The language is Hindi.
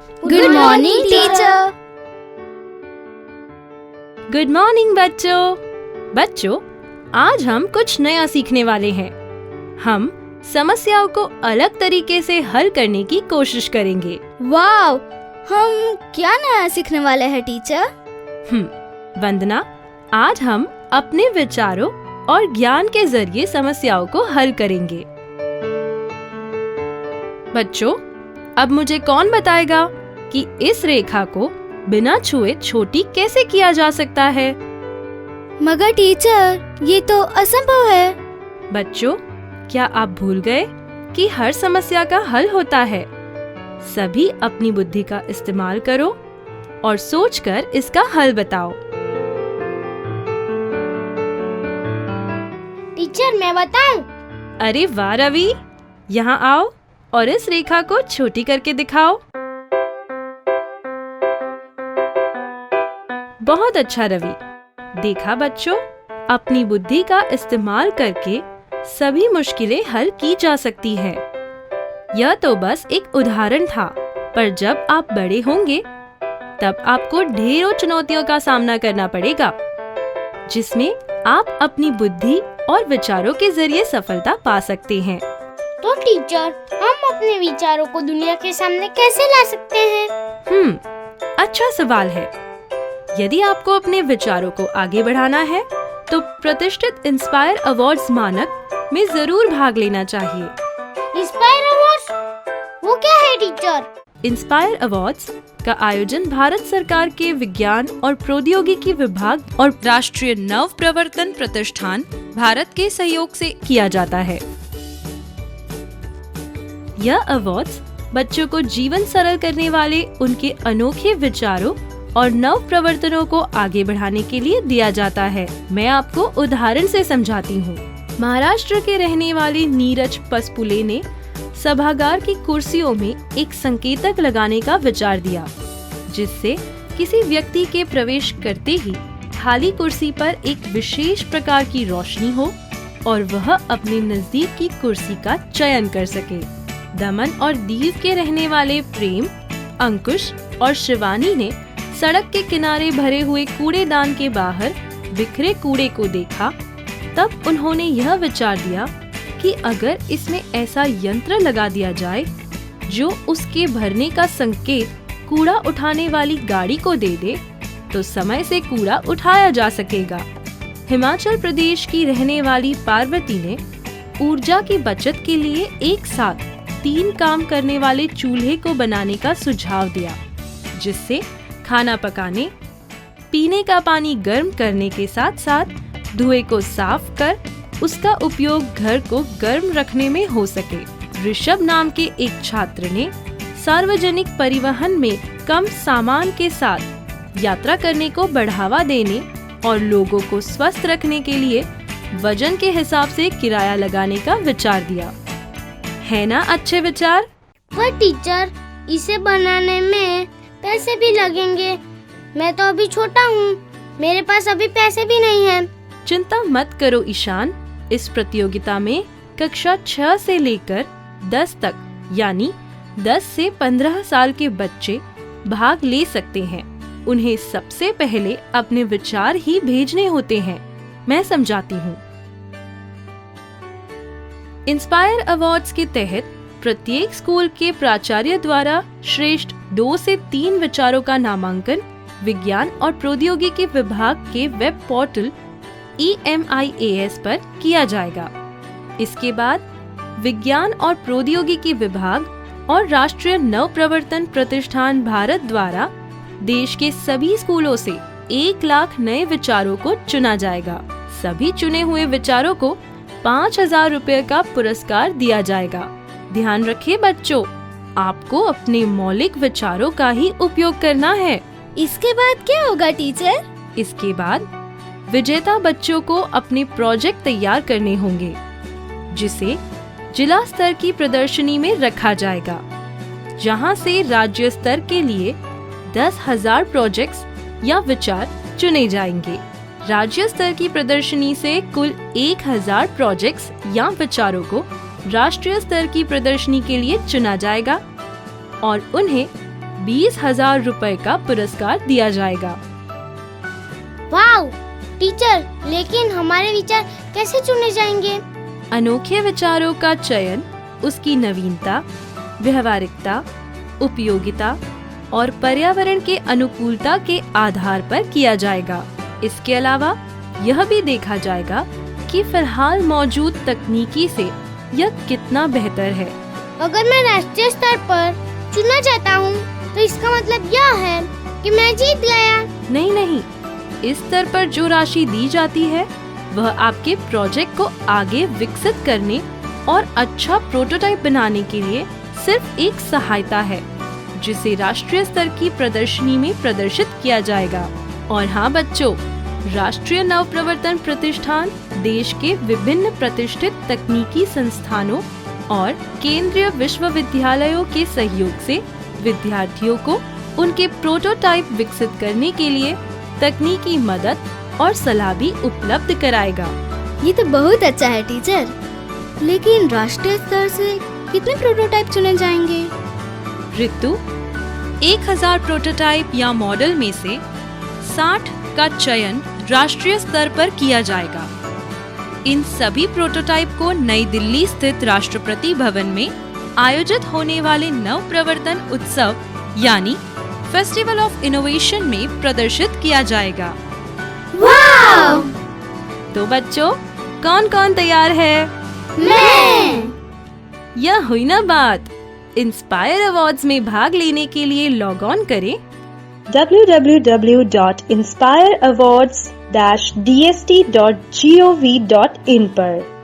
Good morning teacher. Good morning बच्चों, आज हम कुछ नया सीखने वाले हैं। हम समस्याओं को अलग तरीके से हल करने की कोशिश करेंगे। वाव, हम क्या नया सीखने वाले हैं टीचर? वंदना, आज हम अपने विचारों और ज्ञान के जरिए समस्याओं को हल करेंगे। बच्चों, अब मुझे कौन बताएगा कि इस रेखा को बिना छुए छोटी कैसे किया जा सकता है? मगर टीचर, ये तो असंभव है। बच्चों, क्या आप भूल गए कि हर समस्या का हल होता है? सभी अपनी बुद्धि का इस्तेमाल करो और सोचकर इसका हल बताओ। टीचर, मैं बताऊं? अरे वाह रवि, यहाँ आओ और इस रेखा को छोटी करके दिखाओ। बहुत अच्छा रवि। देखा बच्चों, अपनी बुद्धि का इस्तेमाल करके सभी मुश्किलें हल की जा सकती है। यह तो बस एक उदाहरण था, पर जब आप बड़े होंगे तब आपको ढेरों चुनौतियों का सामना करना पड़ेगा, जिसमें आप अपनी बुद्धि और विचारों के जरिए सफलता पा सकते हैं। तो टीचर, हम अपने विचारों को दुनिया के सामने कैसे ला सकते हैं? अच्छा सवाल है। यदि आपको अपने विचारों को आगे बढ़ाना है तो प्रतिष्ठित इंस्पायर अवार्ड्स मानक में जरूर भाग लेना चाहिए। Inspire awards? वो क्या है टीचर? इंस्पायर अवार्ड्स का आयोजन भारत सरकार के विज्ञान और प्रौद्योगिकी विभाग और राष्ट्रीय नव प्रवर्तन प्रतिष्ठान भारत के सहयोग से किया जाता है। यह अवार्ड्स बच्चों को जीवन सरल करने वाले उनके अनोखे विचारों और नव प्रवर्तनों को आगे बढ़ाने के लिए दिया जाता है। मैं आपको उदाहरण से समझाती हूँ। महाराष्ट्र के रहने वाले नीरज पसपुले ने सभागार की कुर्सियों में एक संकेतक लगाने का विचार दिया, जिससे किसी व्यक्ति के प्रवेश करते ही खाली कुर्सी पर एक विशेष प्रकार की रोशनी हो और वह अपने नजदीक की कुर्सी का चयन कर सके। दमन और दीव के रहने वाले प्रेम, अंकुश और शिवानी ने सड़क के किनारे भरे हुए कूड़ेदान के बाहर बिखरे कूड़े को देखा। तब उन्होंने यह विचार दिया कि अगर इसमें ऐसा यंत्र लगा दिया जाए जो उसके भरने का संकेत कूड़ा उठाने वाली गाड़ी को दे दे, तो समय से कूड़ा उठाया जा सकेगा। हिमाचल प्रदेश की रहने वाली पार्वती ने ऊर्जा की बचत के लिए एक साथ 3 काम करने वाले चूल्हे को बनाने का सुझाव दिया, जिससे खाना पकाने, पीने का पानी गर्म करने के साथ साथ धुएं को साफ कर उसका उपयोग घर को गर्म रखने में हो सके। ऋषभ नाम के एक छात्र ने सार्वजनिक परिवहन में कम सामान के साथ यात्रा करने को बढ़ावा देने और लोगों को स्वस्थ रखने के लिए वजन के हिसाब से किराया लगाने का विचार दिया। है ना अच्छे विचार? पर टीचर, इसे बनाने में पैसे भी लगेंगे। मैं तो अभी छोटा हूँ, मेरे पास अभी पैसे भी नहीं हैं। चिंता मत करो ईशान, इस प्रतियोगिता में कक्षा 6 से लेकर 10 तक यानी 10 से 15 साल के बच्चे भाग ले सकते हैं। उन्हें सबसे पहले अपने विचार ही भेजने होते हैं। मैं समझाती हूँ। इंस्पायर अवार्ड्स के तहत प्रत्येक स्कूल के प्राचार्य द्वारा श्रेष्ठ 2 से 3 विचारों का नामांकन विज्ञान और प्रौद्योगिकी विभाग के वेब पोर्टल EMIAS पर किया जाएगा। इसके बाद विज्ञान और प्रौद्योगिकी विभाग और राष्ट्रीय नव प्रवर्तन प्रतिष्ठान भारत द्वारा देश के सभी स्कूलों से 1 लाख नए विचारों को चुना जाएगा। सभी चुने हुए विचारों को 5,000 रुपए का पुरस्कार दिया जाएगा। ध्यान रखिए बच्चों, आपको अपने मौलिक विचारों का ही उपयोग करना है। इसके बाद क्या होगा टीचर? इसके बाद विजेता बच्चों को अपने प्रोजेक्ट तैयार करने होंगे, जिसे जिला स्तर की प्रदर्शनी में रखा जाएगा, जहां से राज्य स्तर के लिए 10,000 प्रोजेक्ट्स या विचार चुने जाएंगे। राज्य स्तर की प्रदर्शनी से कुल 1,000 प्रोजेक्ट्स या विचारों को राष्ट्रीय स्तर की प्रदर्शनी के लिए चुना जाएगा और उन्हें 20,000 रुपए का पुरस्कार दिया जाएगा। वाव टीचर, लेकिन हमारे विचार कैसे चुने जाएंगे? अनोखे विचारों का चयन उसकी नवीनता, व्यवहारिकता, उपयोगिता और पर्यावरण के अनुकूलता के आधार पर किया जाएगा। इसके अलावा यह भी देखा जाएगा कि फिलहाल मौजूद तकनीकी से यह कितना बेहतर है। अगर मैं राष्ट्रीय स्तर पर चुना जाता हूँ तो इसका मतलब यह है कि मैं जीत गया। नहीं, इस स्तर पर जो राशि दी जाती है वह आपके प्रोजेक्ट को आगे विकसित करने और अच्छा प्रोटोटाइप बनाने के लिए सिर्फ एक सहायता है, जिसे राष्ट्रीय स्तर की प्रदर्शनी में प्रदर्शित किया जाएगा। और हाँ बच्चों, राष्ट्रीय नवप्रवर्तन प्रतिष्ठान देश के विभिन्न प्रतिष्ठित तकनीकी संस्थानों और केंद्रीय विश्वविद्यालयों के सहयोग से विद्यार्थियों को उनके प्रोटोटाइप विकसित करने के लिए तकनीकी मदद और सलाह भी उपलब्ध कराएगा। ये तो बहुत अच्छा है टीचर, लेकिन राष्ट्रीय स्तर से कितने प्रोटोटाइप चुने जाएंगे? ऋतु, 1000 प्रोटोटाइप या मॉडल में से 60 का चयन राष्ट्रीय स्तर पर किया जाएगा। इन सभी प्रोटोटाइप को नई दिल्ली स्थित राष्ट्रपति भवन में आयोजित होने वाले नव प्रवर्तन उत्सव यानी फेस्टिवल ऑफ इनोवेशन में प्रदर्शित किया जाएगा। वाव! तो बच्चों, कौन कौन तैयार है? मैं! यह हुई ना बात। इंस्पायर अवार्ड्स में भाग लेने के लिए लॉग ऑन करें www.inspireawards-dst.gov.in पर।